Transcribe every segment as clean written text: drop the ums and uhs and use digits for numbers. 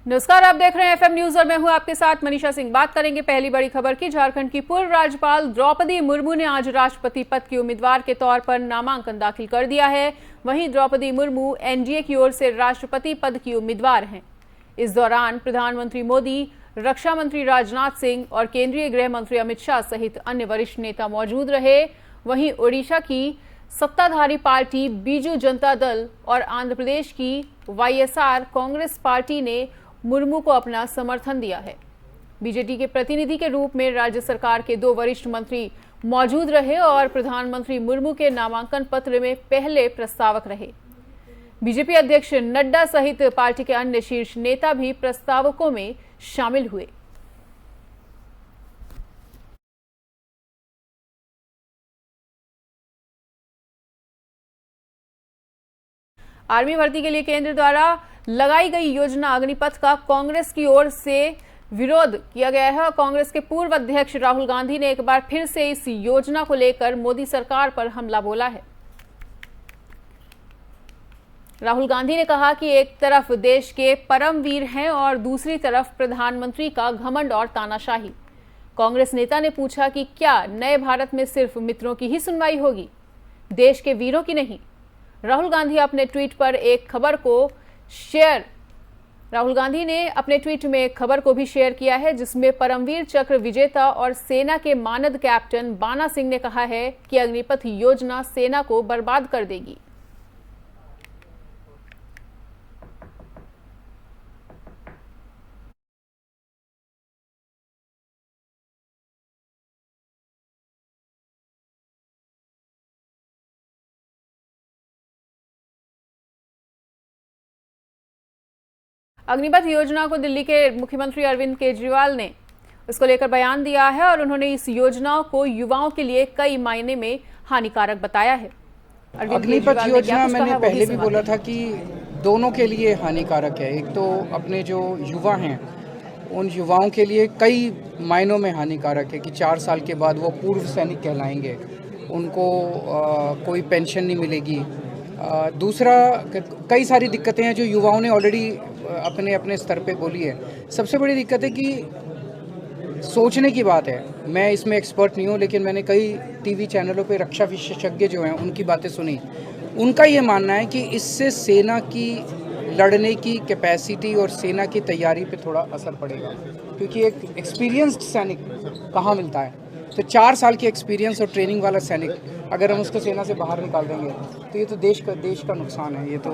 नमस्कार, आप देख रहे हैं एफएम न्यूज और मैं हूं आपके साथ मनीषा सिंह। बात करेंगे पहली बड़ी खबर की। झारखंड की पूर्व राज्यपाल द्रौपदी मुर्मू ने आज राष्ट्रपति पद की उम्मीदवार के तौर पर नामांकन दाखिल कर दिया है। वहीं द्रौपदी मुर्मू एनडीए की ओर से राष्ट्रपति पद की उम्मीदवार हैं। इस दौरान प्रधानमंत्री मोदी, रक्षा मंत्री राजनाथ सिंह और केंद्रीय गृह मंत्री अमित शाह सहित अन्य वरिष्ठ नेता मौजूद रहे। वहीं ओडिशा की सत्ताधारी पार्टी बीजू जनता दल और आंध्र प्रदेश की वाईएसआर कांग्रेस पार्टी ने मुर्मू को अपना समर्थन दिया है। बीजेपी के प्रतिनिधि के रूप में राज्य सरकार के 2 वरिष्ठ मंत्री मौजूद रहे और प्रधानमंत्री मुर्मू के नामांकन पत्र में पहले प्रस्तावक रहे। बीजेपी अध्यक्ष नड्डा सहित पार्टी के अन्य शीर्ष नेता भी प्रस्तावकों में शामिल हुए। आर्मी भर्ती के लिए केंद्र द्वारा लगाई गई योजना अग्निपथ का कांग्रेस की ओर से विरोध किया गया है। कांग्रेस के पूर्व अध्यक्ष राहुल गांधी ने एक बार फिर से इस योजना को लेकर मोदी सरकार पर हमला बोला है। राहुल गांधी ने कहा कि एक तरफ देश के परमवीर हैं और दूसरी तरफ प्रधानमंत्री का घमंड और तानाशाही। कांग्रेस नेता ने पूछा कि क्या नए भारत में सिर्फ मित्रों की ही सुनवाई होगी, देश के वीरों की नहीं। राहुल गांधी ने अपने ट्वीट में एक खबर को भी शेयर किया है, जिसमें परमवीर चक्र विजेता और सेना के मानद कैप्टन बाना सिंह ने कहा है कि अग्निपथ योजना सेना को बर्बाद कर देगी। अग्निपथ योजना को दिल्ली के मुख्यमंत्री अरविंद केजरीवाल ने इसको लेकर बयान दिया है और उन्होंने इस योजना को युवाओं के लिए कई मायने में हानिकारक बताया है। अग्निपथ योजना मैंने पहले भी बोला था कि दोनों के लिए हानिकारक है। एक तो अपने जो युवा हैं उन युवाओं के लिए कई मायनों में हानिकारक है कि 4 साल के बाद वो पूर्व सैनिक कहलाएंगे, उनको कोई पेंशन नहीं मिलेगी। दूसरा, कई सारी दिक्कतें हैं जो युवाओं ने ऑलरेडी अपने अपने स्तर पे बोली है। सबसे बड़ी दिक्कत है कि सोचने की बात है। मैं इसमें एक्सपर्ट नहीं हूँ, लेकिन मैंने कई टीवी चैनलों पे रक्षा विशेषज्ञ जो हैं उनकी बातें सुनी। उनका ये मानना है कि इससे सेना की लड़ने की कैपेसिटी और सेना की तैयारी पे थोड़ा असर पड़ेगा, क्योंकि एक एक्सपीरियंस्ड सैनिक कहाँ मिलता है। तो 4 साल की एक्सपीरियंस और ट्रेनिंग वाला सैनिक अगर हम उसको सेना से बाहर निकाल देंगे तो ये तो देश का नुकसान है। ये तो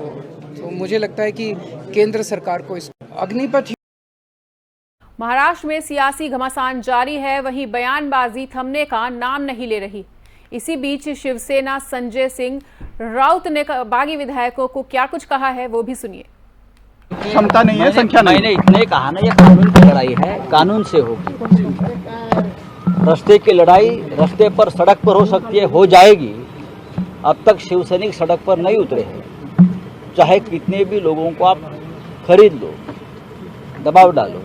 मुझे लगता है कि केंद्र सरकार को इस अग्निपथ। महाराष्ट्र में सियासी घमासान जारी है, वहीं बयानबाजी थमने का नाम नहीं ले रही। इसी बीच शिवसेना संजय सिंह राउत ने बागी विधायकों को क्या कुछ कहा है वो भी सुनिए। क्षमता नहीं है, संख्या नहीं। मैंने इतने कहा ना, ये कानून की लड़ाई है, कानून से होगी। रास्ते की लड़ाई रास्ते पर सड़क पर हो सकती है, हो जाएगी। अब तक शिवसैनिक सड़क पर नहीं उतरे हैं। चाहे कितने भी लोगों को आप खरीद लो, दबाव डालो,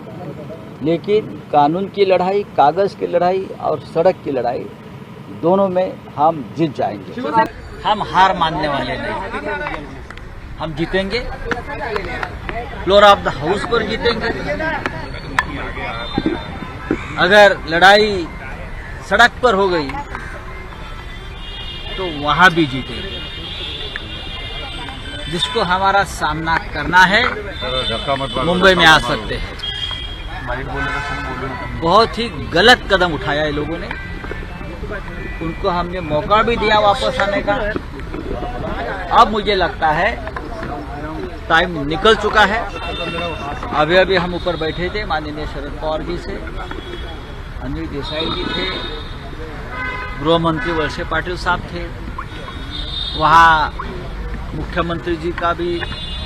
लेकिन कानून की लड़ाई, कागज की लड़ाई और सड़क की लड़ाई, दोनों में हम जीत जाएंगे। हम हार मानने वाले नहीं, हम जीतेंगे। फ्लोर ऑफ द हाउस पर जीतेंगे। अगर लड़ाई सड़क पर हो गई तो वहां भी जीतेंगे। जिसको हमारा सामना करना है मुंबई में आ सकते हैं। बहुत ही गलत कदम उठाया है लोगों ने, उनको हमने मौका भी दिया वापस आने का। अब मुझे लगता है टाइम निकल चुका है। अभी हम ऊपर बैठे थे, माननीय शरद पवार जी से, अनिल देसाई जी थे, गृह मंत्री वळसे पाटिल साहब थे, वहाँ मुख्यमंत्री जी का भी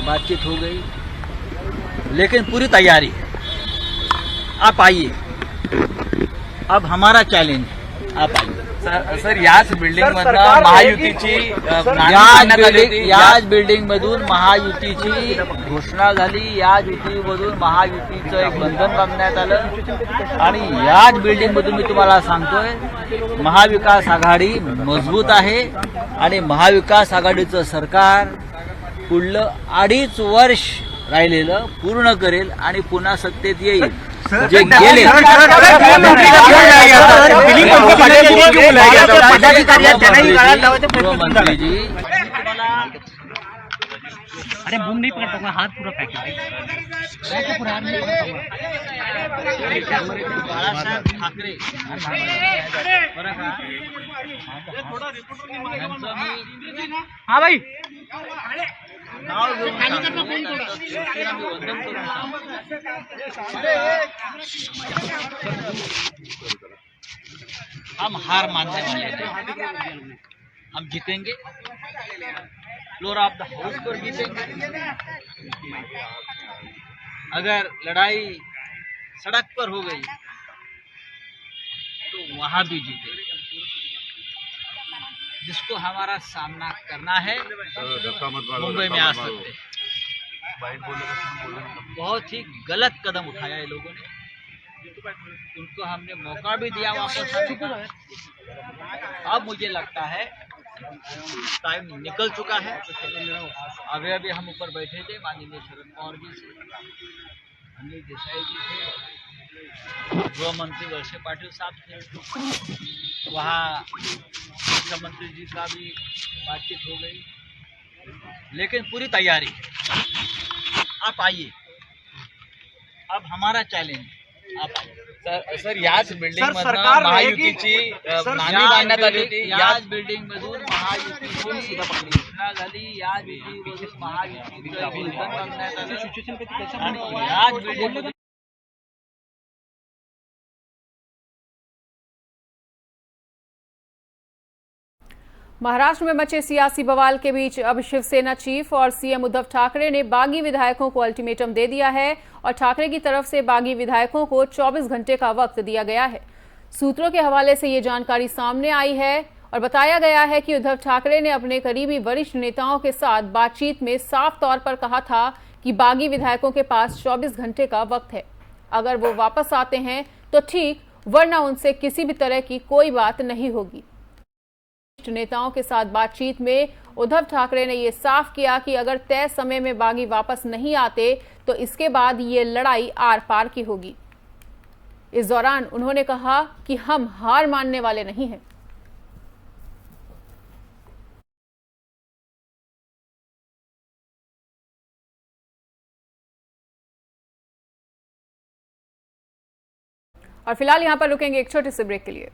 बातचीत हो गई। लेकिन पूरी तैयारी है, आप आइए। अब हमारा चॅलेंज, आप आइए। सर याच बिल्डिंग मधून महायुतीची याच बिल्डिंग मधून महायुतीची घोषणा झाली। याच युतीमधून महायुतीचं एक बंधन बांधण्यात आलं आणि याच बिल्डिंग मधून मी तुम्हाला सांगतोय, महाविकास आघाडी मजबूत आहे आणि महाविकास आघाडीचं सरकार पुढलं 2.5 वर्ष राहिलेलं पूर्ण करेल आणि पुन्हा सत्तेत येईल. जे गेले गृहमंत्रीजी, अरे बूम नहीं पकड़ पाऊंगा, हाथ पूरा पैक है। बाळासाहेब ठाकरे बरं का, यांचं मी हाँ भाई नाव घेऊन सांगतो, त्यांचं कीर्तीला मी वंदन करून सांगतो. हम हार मानने वाले थे, हम जीतेंगे, फ्लोर ऑफ द हाउस पर जीतेंगे. अगर लड़ाई सड़क पर हो गई तो वहां भी जीतेंगे. जिसको हमारा सामना करना है मुंबई में आ सकते हैं. बहुत ही गलत कदम उठाया है लोगों ने, उनको हमने मौका भी दिया वापस आने का. अब मुझे लगता है टाइम निकल चुका है. अभी हम ऊपर बैठे थे, माननीय शरद पवार जी से, अनिल देसाई जी थे, गृह मंत्री वळसे पाटिल साहब थे, वहाँ मुख्यमंत्री जी का भी बातचीत हो गई. लेकिन पूरी तैयारी, आप आइए, अब हमारा चॅलेंज आप आइए. सर याच बिल्डिंग मधून महायुतीची नाणी बांधण्यात आली होती. याच बिल्डिंग मधून महायुतीची घोषणा झाली, याच बिल्डिंग महायुतीचं विधान करण्यात आलं आणि याच बिल्डिंग मधून महाराष्ट्र में मचे सियासी बवाल के बीच अब शिवसेना चीफ और सीएम उद्धव ठाकरे ने बागी विधायकों को अल्टीमेटम दे दिया है और ठाकरे की तरफ से बागी विधायकों को 24 घंटे का वक्त दिया गया है. सूत्रों के हवाले से ये जानकारी सामने आई है और बताया गया है कि उद्धव ठाकरे ने अपने करीबी वरिष्ठ नेताओं के साथ बातचीत में साफ तौर पर कहा था कि बागी विधायकों के पास 24 घंटे का वक्त है. अगर वो वापस आते हैं तो ठीक, वरना उनसे किसी भी तरह की कोई बात नहीं होगी. नेताओं के साथ बातचीत में उद्धव ठाकरे ने यह साफ किया कि अगर तय समय में बागी वापस नहीं आते तो इसके बाद ये लड़ाई आर पार की होगी. इस दौरान उन्होंने कहा कि हम हार मानने वाले नहीं हैं. और फिलहाल यहां पर रुकेंगे एक छोटे से ब्रेक के लिए.